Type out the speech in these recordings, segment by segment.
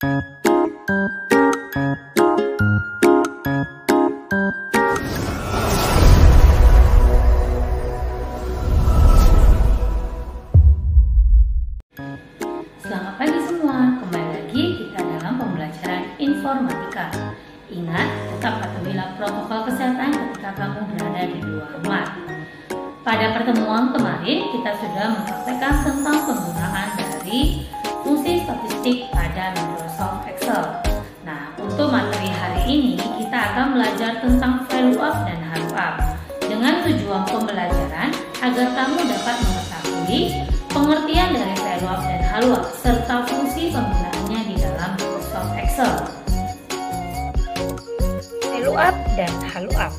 Selamat pagi semua, kembali lagi kita dalam pembelajaran informatika. Ingat, tetap patuhilah protokol kesehatan ketika kamu berada di luar rumah. Pada pertemuan kemarin, kita sudah mempraktekkan tentang penggunaan dari fungsi statistik pada Microsoft Excel. Nah, untuk materi hari ini, kita akan belajar tentang value up dan value up dengan tujuan pembelajaran agar kamu dapat mengetahui pengertian dari value up dan value up serta fungsi penggunaannya di dalam Microsoft Excel. Value up dan value up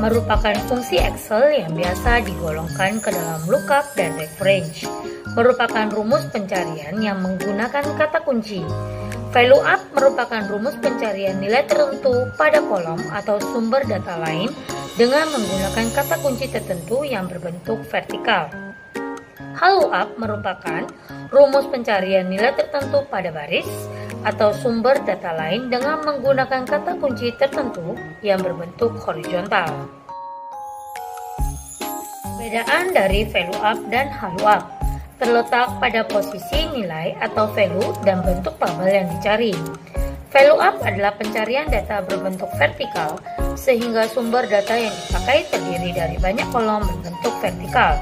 merupakan fungsi Excel yang biasa digolongkan ke dalam lookup dan range. Merupakan rumus pencarian yang menggunakan kata kunci. Value up merupakan rumus pencarian nilai tertentu pada kolom atau sumber data lain dengan menggunakan kata kunci tertentu yang berbentuk vertikal. Value up merupakan rumus pencarian nilai tertentu pada baris atau sumber data lain dengan menggunakan kata kunci tertentu yang berbentuk horizontal. Perbedaan dari value up dan value up terletak pada posisi nilai atau value dan bentuk tabel yang dicari. Value up adalah pencarian data berbentuk vertikal sehingga sumber data yang dipakai terdiri dari banyak kolom berbentuk vertikal.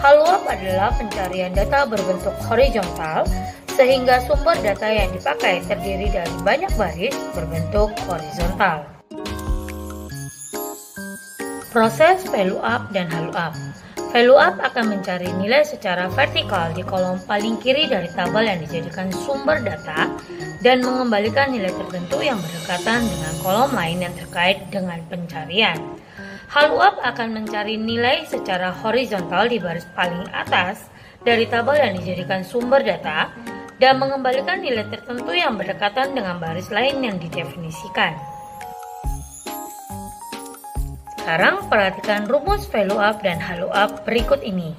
Value up adalah pencarian data berbentuk horizontal sehingga sumber data yang dipakai terdiri dari banyak baris berbentuk horizontal. Proses value up dan value up. Value up akan mencari nilai secara vertikal di kolom paling kiri dari tabel yang dijadikan sumber data dan mengembalikan nilai tertentu yang berdekatan dengan kolom lain yang terkait dengan pencarian. Value up akan mencari nilai secara horizontal di baris paling atas dari tabel yang dijadikan sumber data dan mengembalikan nilai tertentu yang berdekatan dengan baris lain yang didefinisikan. Sekarang perhatikan rumus value up dan value up berikut ini.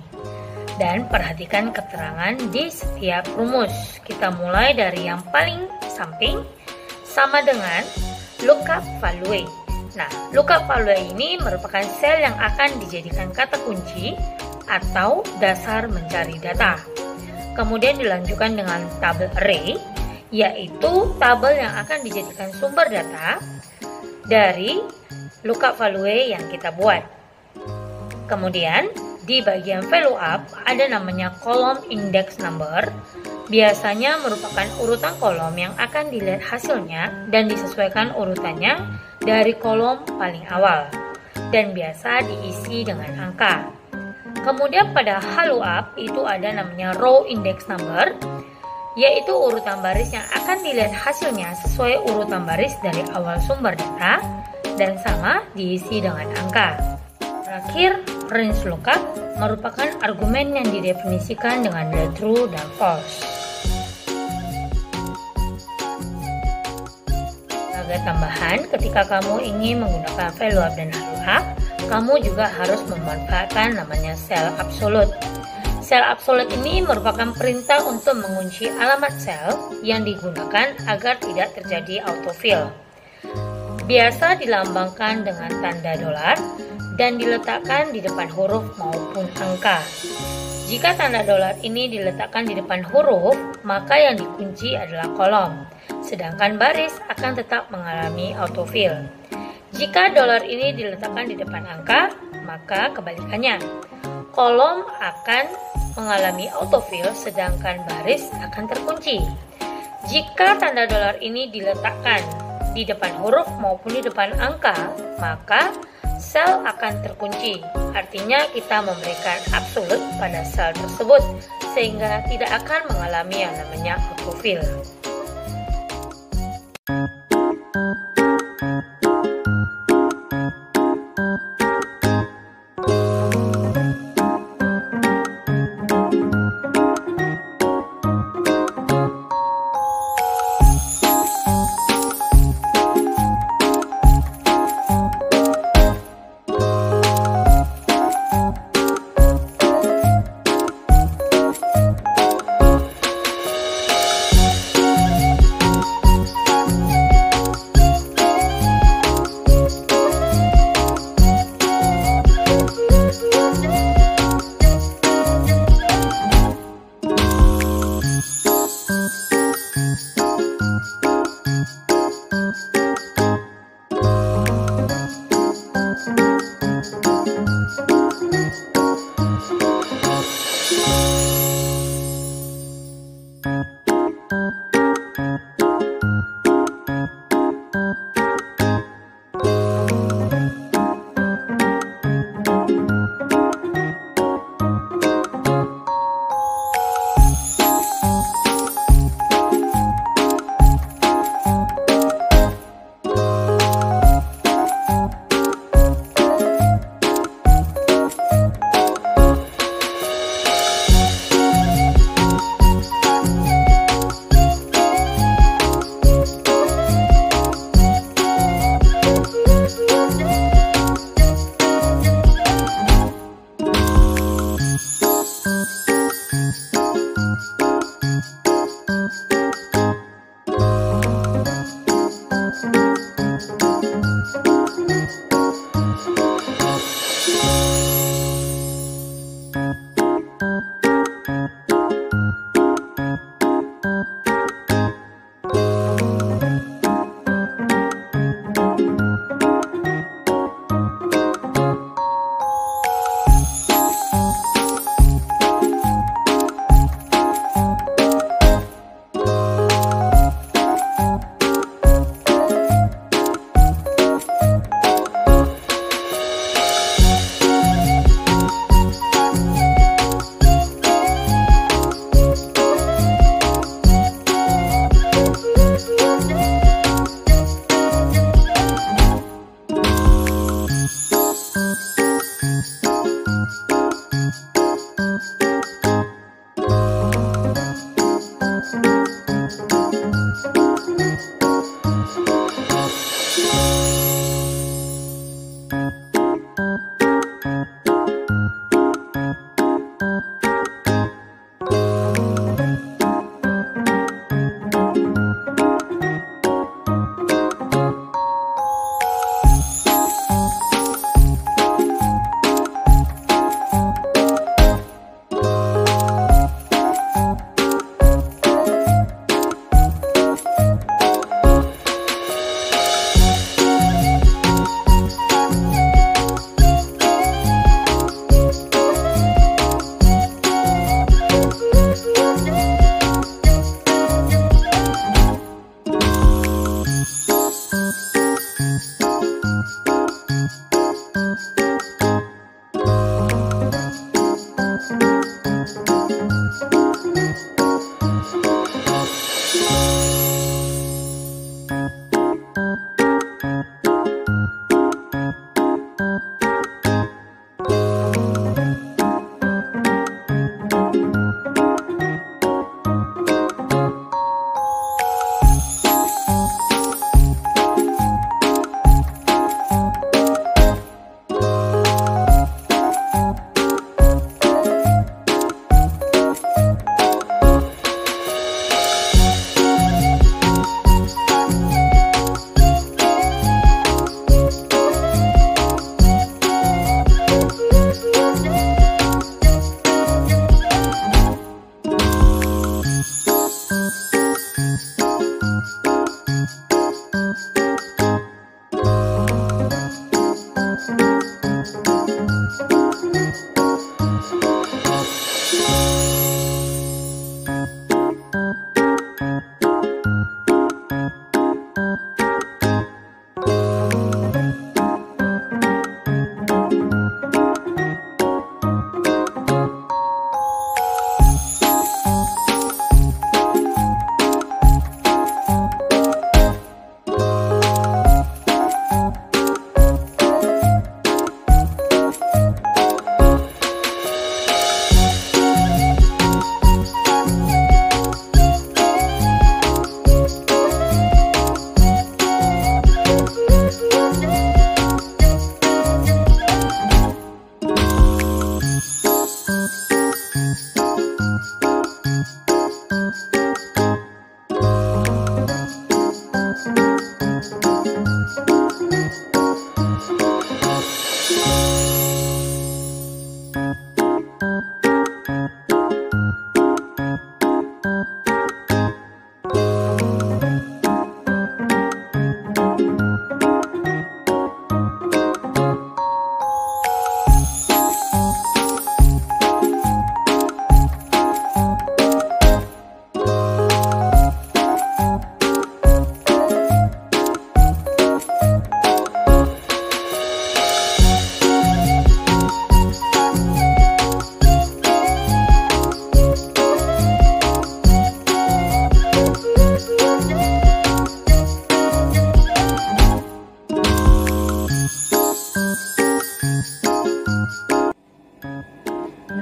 Dan perhatikan keterangan di setiap rumus. Kita mulai dari yang paling samping sama dengan lookup value. Nah, lookup value ini merupakan sel yang akan dijadikan kata kunci atau dasar mencari data. Kemudian dilanjutkan dengan tabel array, yaitu tabel yang akan dijadikan sumber data dari lookup value yang kita buat. Kemudian di bagian value up ada namanya kolom index number. Biasanya merupakan urutan kolom yang akan dilihat hasilnya dan disesuaikan urutannya dari kolom paling awal dan biasa diisi dengan angka. Kemudian pada value up itu ada namanya row index number, yaitu urutan baris yang akan dilihat hasilnya sesuai urutan baris dari awal sumber data dan sama diisi dengan angka. Terakhir, range lookup merupakan argumen yang didefinisikan dengan nilai true dan false. Sebagai tambahan, ketika kamu ingin menggunakan value up dan value up, kamu juga harus memanfaatkan namanya sel absolute. Sel absolute ini merupakan perintah untuk mengunci alamat sel yang digunakan agar tidak terjadi autofill. Biasa dilambangkan dengan tanda dolar dan diletakkan di depan huruf maupun angka. Jika tanda dolar ini diletakkan di depan huruf, maka yang dikunci adalah kolom, sedangkan baris akan tetap mengalami autofill. Jika dolar ini diletakkan di depan angka, maka kebalikannya. Kolom akan mengalami autofill, sedangkan baris akan terkunci. Jika tanda dolar ini diletakkan di depan huruf maupun di depan angka, maka sel akan terkunci. Artinya kita memberikan absolute pada sel tersebut sehingga tidak akan mengalami yang namanya autofill.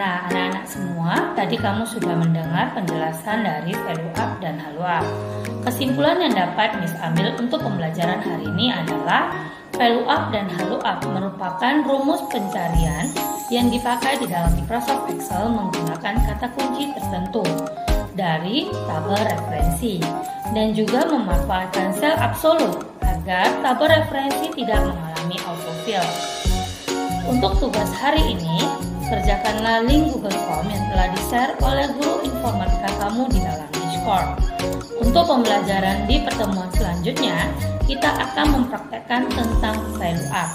Nah, anak-anak semua, tadi kamu sudah mendengar penjelasan dari value up dan value up. Kesimpulan yang dapat Miss ambil untuk pembelajaran hari ini adalah value up dan value up merupakan rumus pencarian yang dipakai di dalam Microsoft Excel menggunakan kata kunci tertentu dari tabel referensi dan juga memanfaatkan sel absolut agar tabel referensi tidak mengalami autofill. Untuk tugas hari ini, kerjakanlah link Google Form yang telah di-share oleh guru informatika kamu di dalam Discord. Untuk pembelajaran di pertemuan selanjutnya, kita akan mempraktekkan tentang value up.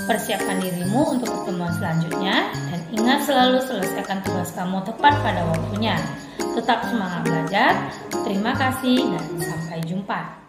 Persiapkan dirimu untuk pertemuan selanjutnya dan ingat selalu selesaikan tugas kamu tepat pada waktunya. Tetap semangat belajar. Terima kasih dan sampai jumpa.